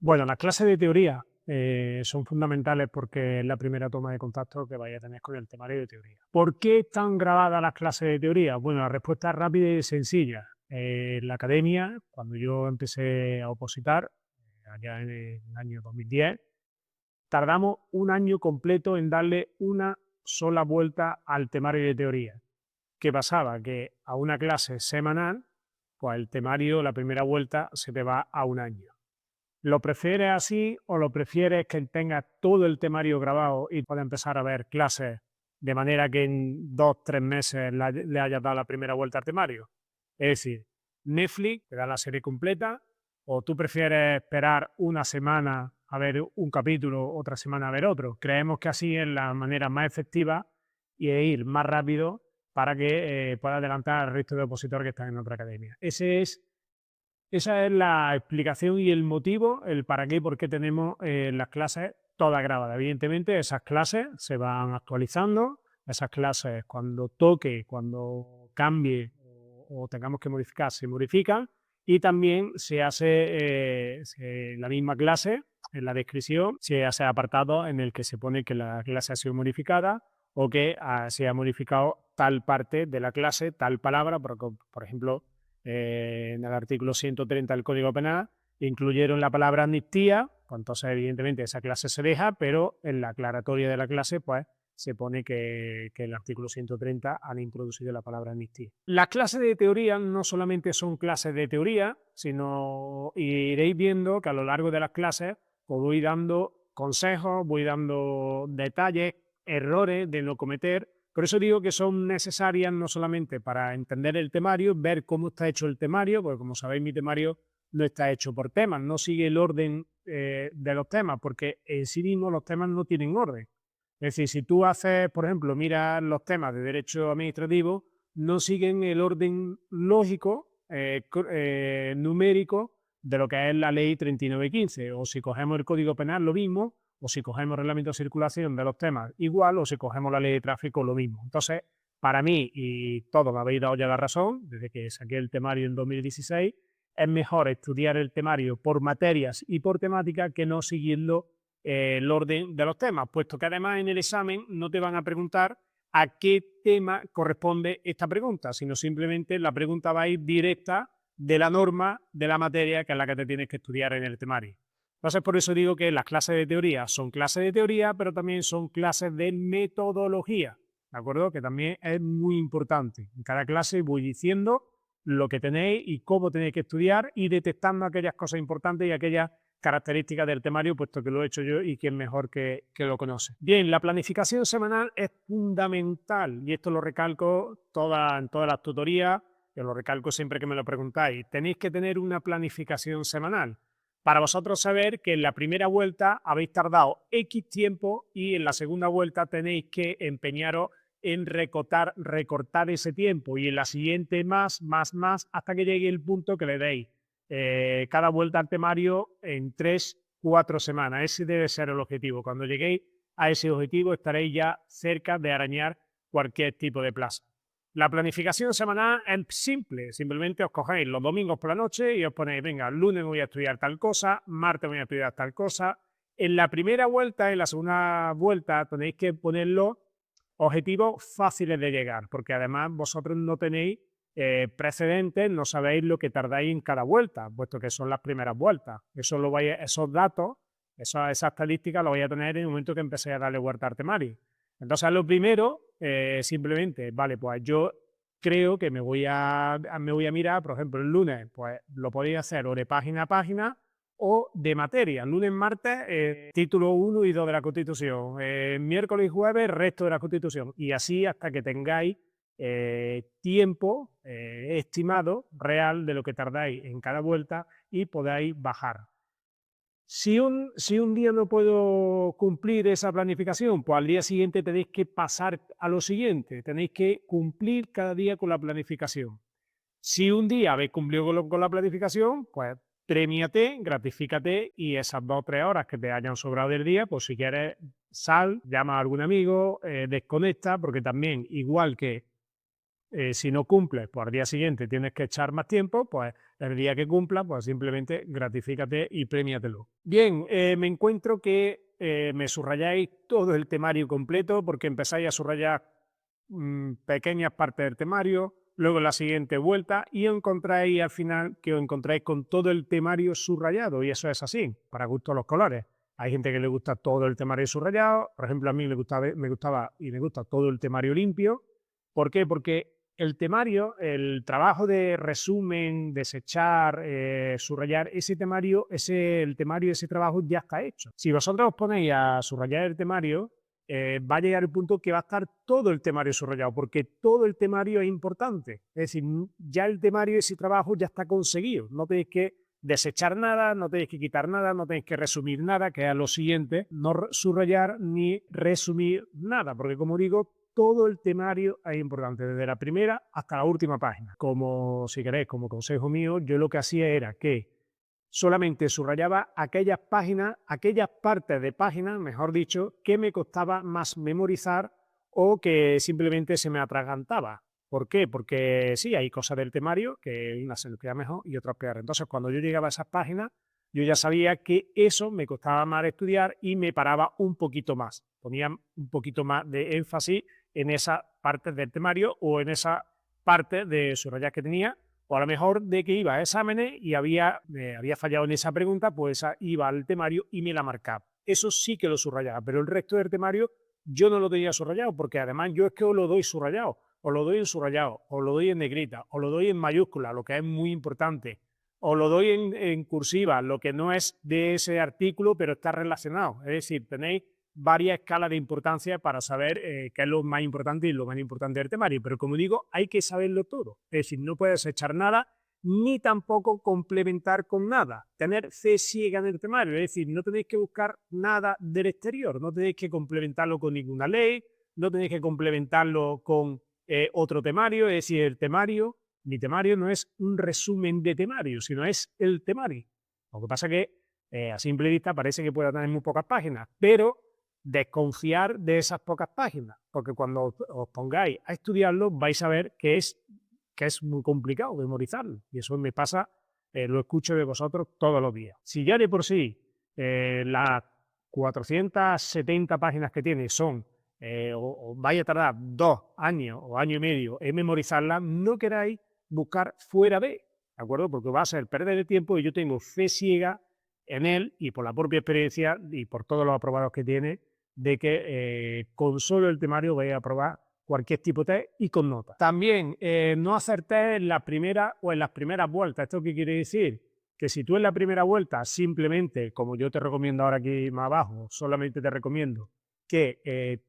Bueno, las clases de teoría son fundamentales porque es la primera toma de contacto que vais a tener con el temario de teoría. ¿Por qué están grabadas las clases de teoría? Bueno, la respuesta es rápida y sencilla. En la academia, cuando yo empecé a opositar, allá en el año 2010, tardamos un año completo en darle una sola vuelta al temario de teoría. ¿Qué pasaba? Que a una clase semanal, pues el temario, la primera vuelta, se te va a un año. ¿Lo prefieres así o lo prefieres que tengas todo el temario grabado y puedas empezar a ver clases de manera que en 2, 3 meses le hayas dado la primera vuelta al temario? Es decir, Netflix te da la serie completa o tú prefieres esperar una semana a ver un capítulo, otra semana a ver otro. Creemos que así es la manera más efectiva y ir más rápido para que puedas adelantar al resto de opositores que están en otra academia. Esa es la explicación y el motivo, el para qué y por qué tenemos las clases todas grabadas. Evidentemente, esas clases se van actualizando, esas clases cuando toque, cuando cambie o tengamos que modificar, se modifican y también se hace la misma clase, en la descripción, se hace apartado en el que se pone que la clase ha sido modificada o que se ha modificado tal parte de la clase, tal palabra, por ejemplo, en el artículo 130 del Código Penal, incluyeron la palabra amnistía, pues entonces evidentemente esa clase se deja, pero en la aclaratoria de la clase pues se pone que el artículo 130 han introducido la palabra amnistía. Las clases de teoría no solamente son clases de teoría, sino iréis viendo que a lo largo de las clases os voy dando consejos, voy dando detalles, errores de no cometer. Por eso digo que son necesarias no solamente para entender el temario, ver cómo está hecho el temario, porque como sabéis mi temario no está hecho por temas, no sigue el orden de los temas, porque en sí mismo los temas no tienen orden. Es decir, si tú haces, por ejemplo, miras los temas de derecho administrativo, no siguen el orden lógico, numérico, de lo que es la ley 3915. O si cogemos el Código Penal, lo mismo, o si cogemos el reglamento de circulación de los temas, igual, o si cogemos la ley de tráfico, lo mismo. Entonces, para mí, y todos me habéis dado ya la razón, desde que saqué el temario en 2016, es mejor estudiar el temario por materias y por temática que no siguiendo el orden de los temas, puesto que además en el examen no te van a preguntar a qué tema corresponde esta pregunta, sino simplemente la pregunta va a ir directa de la norma de la materia que es la que te tienes que estudiar en el temario. Entonces, por eso digo que las clases de teoría son clases de teoría, pero también son clases de metodología, ¿de acuerdo? Que también es muy importante. En cada clase voy diciendo lo que tenéis y cómo tenéis que estudiar y detectando aquellas cosas importantes y aquellas características del temario, puesto que lo he hecho yo y quién mejor que lo conoce. Bien, la planificación semanal es fundamental y esto lo recalco en todas las tutorías, yo lo recalco siempre que me lo preguntáis. Tenéis que tener una planificación semanal para vosotros saber que en la primera vuelta habéis tardado X tiempo y en la segunda vuelta tenéis que empeñaros en recortar ese tiempo y en la siguiente más, hasta que llegue el punto que le deis cada vuelta al temario en 3, 4 semanas. Ese debe ser el objetivo. Cuando lleguéis a ese objetivo estaréis ya cerca de arañar cualquier tipo de plaza. La planificación semanal es simple, simplemente os cogéis los domingos por la noche y os ponéis, venga, lunes voy a estudiar tal cosa, martes voy a estudiar tal cosa. En la primera vuelta, en la segunda vuelta, tenéis que ponerlo objetivos fáciles de llegar, porque además vosotros no tenéis precedentes, no sabéis lo que tardáis en cada vuelta, puesto que son las primeras vueltas. Esos datos, esa estadística lo vais a tener en el momento que empecéis a darle vuelta al temario. Entonces, lo primero, simplemente, vale, pues yo creo que me voy a mirar, por ejemplo, el lunes, pues lo podéis hacer o de página a página o de materia. Lunes, martes, título 1 y 2 de la Constitución. Miércoles y jueves, resto de la Constitución. Y así hasta que tengáis tiempo estimado, real, de lo que tardáis en cada vuelta y podáis bajar. Si un día no puedo cumplir esa planificación, pues al día siguiente tenéis que pasar a lo siguiente, tenéis que cumplir cada día con la planificación. Si un día habéis cumplido con la planificación, pues premiate, gratifícate y esas 2 o 3 horas que te hayan sobrado del día, pues si quieres, sal, llama a algún amigo, desconecta, porque también, igual que Si no cumples, pues al día siguiente tienes que echar más tiempo, pues el día que cumplas, pues simplemente gratifícate y premiatelo. Bien, me encuentro que me subrayáis todo el temario completo porque empezáis a subrayar pequeñas partes del temario, luego en la siguiente vuelta y encontráis al final que os encontráis con todo el temario subrayado y eso es así, para gusto los colores. Hay gente que le gusta todo el temario subrayado, por ejemplo a mí me gustaba y me gusta todo el temario limpio. ¿Por qué? Porque el temario, el trabajo de resumen, desechar, subrayar, el temario, ese trabajo ya está hecho. Si vosotros os ponéis a subrayar el temario, va a llegar el punto que va a estar todo el temario subrayado, porque todo el temario es importante. Es decir, ya el temario, ese trabajo ya está conseguido. No tenéis que desechar nada, no tenéis que quitar nada, no tenéis que resumir nada, que es lo siguiente, no subrayar ni resumir nada, porque como digo, todo el temario es importante, desde la primera hasta la última página. Como, si queréis, como consejo mío, yo lo que hacía era que solamente subrayaba aquellas páginas, aquellas partes de páginas, mejor dicho, que me costaba más memorizar o que simplemente se me atragantaba. ¿Por qué? Porque sí, hay cosas del temario que unas se me queda mejor y otras peor. Entonces, cuando yo llegaba a esas páginas, yo ya sabía que eso me costaba más estudiar y me paraba un poquito más. Ponía un poquito más de énfasis en esa parte del temario o en esa parte de subrayar que tenía, o a lo mejor de que iba a exámenes y había fallado en esa pregunta, pues iba al temario y me la marcaba. Eso sí que lo subrayaba, pero el resto del temario yo no lo tenía subrayado, porque además yo es que os lo doy subrayado, o lo doy en subrayado, o lo doy en negrita, o lo doy en mayúscula, lo que es muy importante, o lo doy en cursiva, lo que no es de ese artículo, pero está relacionado. Es decir, tenéis varias escalas de importancia para saber qué es lo más importante y lo menos importante del temario. Pero como digo, hay que saberlo todo. Es decir, no puedes echar nada ni tampoco complementar con nada. Tener fe ciega en el temario. Es decir, no tenéis que buscar nada del exterior. No tenéis que complementarlo con ninguna ley. No tenéis que complementarlo con otro temario. Es decir, mi temario no es un resumen de temario, sino es el temario. Lo que pasa es que a simple vista parece que pueda tener muy pocas páginas, pero desconfiar de esas pocas páginas, porque cuando os pongáis a estudiarlo vais a ver que es muy complicado memorizarlo, y eso me pasa, lo escucho de vosotros todos los días. Si ya de por sí las 470 páginas que tiene son, o vaya a tardar 2 años o año y medio en memorizarlas, no queráis buscar fuera ¿de acuerdo? Porque va a ser perder el tiempo y yo tengo fe ciega en él y por la propia experiencia y por todos los aprobados que tiene, de que con solo el temario vais a aprobar cualquier tipo de test y con nota. También no hacer test en la primera o en las primeras vueltas. ¿Esto qué quiere decir? Que si tú en la primera vuelta simplemente, como yo te recomiendo ahora aquí más abajo, solamente te recomiendo que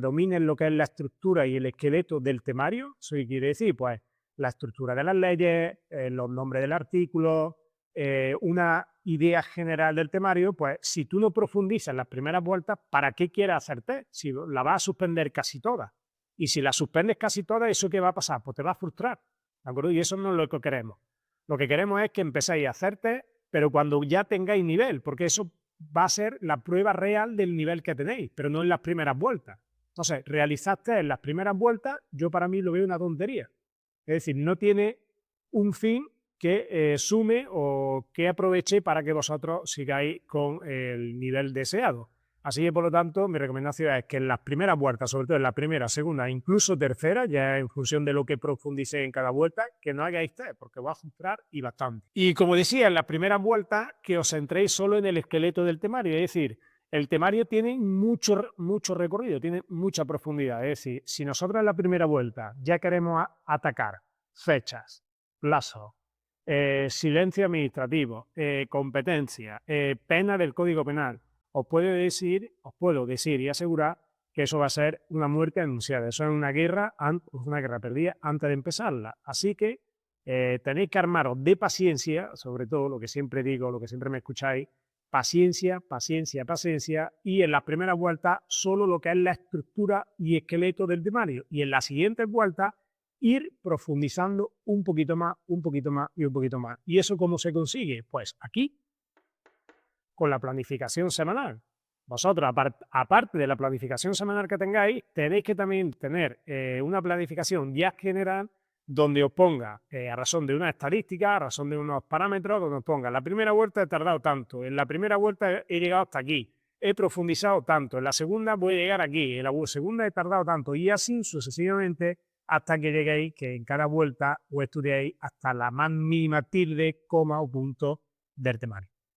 domines lo que es la estructura y el esqueleto del temario, ¿eso qué quiere decir? Pues la estructura de las leyes, los nombres del artículo, una idea general del temario, pues si tú no profundizas en las primeras vueltas, ¿para qué quieres hacer test? Si la vas a suspender casi todas. Y si la suspendes casi todas, ¿eso qué va a pasar? Pues te va a frustrar, ¿de acuerdo? Y eso no es lo que queremos. Lo que queremos es que empecéis a hacer test, pero cuando ya tengáis nivel, porque eso va a ser la prueba real del nivel que tenéis, pero no en las primeras vueltas. Entonces, realizar test en las primeras vueltas, yo para mí lo veo una tontería. Es decir, no tiene un fin que sume o que aproveche para que vosotros sigáis con el nivel deseado. Así que, por lo tanto, mi recomendación es que en las primeras vueltas, sobre todo en la primera, segunda, incluso tercera, ya en función de lo que profundicéis en cada vuelta, que no hagáis test, porque va a frustrar y bastante. Y como decía, en las primeras vueltas, que os centréis solo en el esqueleto del temario, es decir, el temario tiene mucho recorrido, tiene mucha profundidad. Es decir, si nosotros en la primera vuelta ya queremos atacar fechas, plazos, silencio administrativo, competencia, pena del Código Penal, os puedo decir y asegurar que eso va a ser una muerte anunciada. Eso es una guerra perdida antes de empezarla. Así que tenéis que armaros de paciencia, sobre todo lo que siempre digo, lo que siempre me escucháis, paciencia, paciencia, paciencia, y en las primeras vueltas solo lo que es la estructura y esqueleto del temario, y en las siguientes vueltas ir profundizando un poquito más, un poquito más y un poquito más. ¿Y eso cómo se consigue? Pues aquí, con la planificación semanal. vosotros, aparte de la planificación semanal que tengáis, tenéis que también tener una planificación ya general donde os ponga, a razón de una estadística, a razón de unos parámetros, donde os ponga, la primera vuelta he tardado tanto, en la primera vuelta he llegado hasta aquí, he profundizado tanto, en la segunda voy a llegar aquí, en la segunda he tardado tanto, y así sucesivamente hasta que lleguéis, que en cada vuelta os estudiéis hasta la más mínima tilde, coma o punto del temario.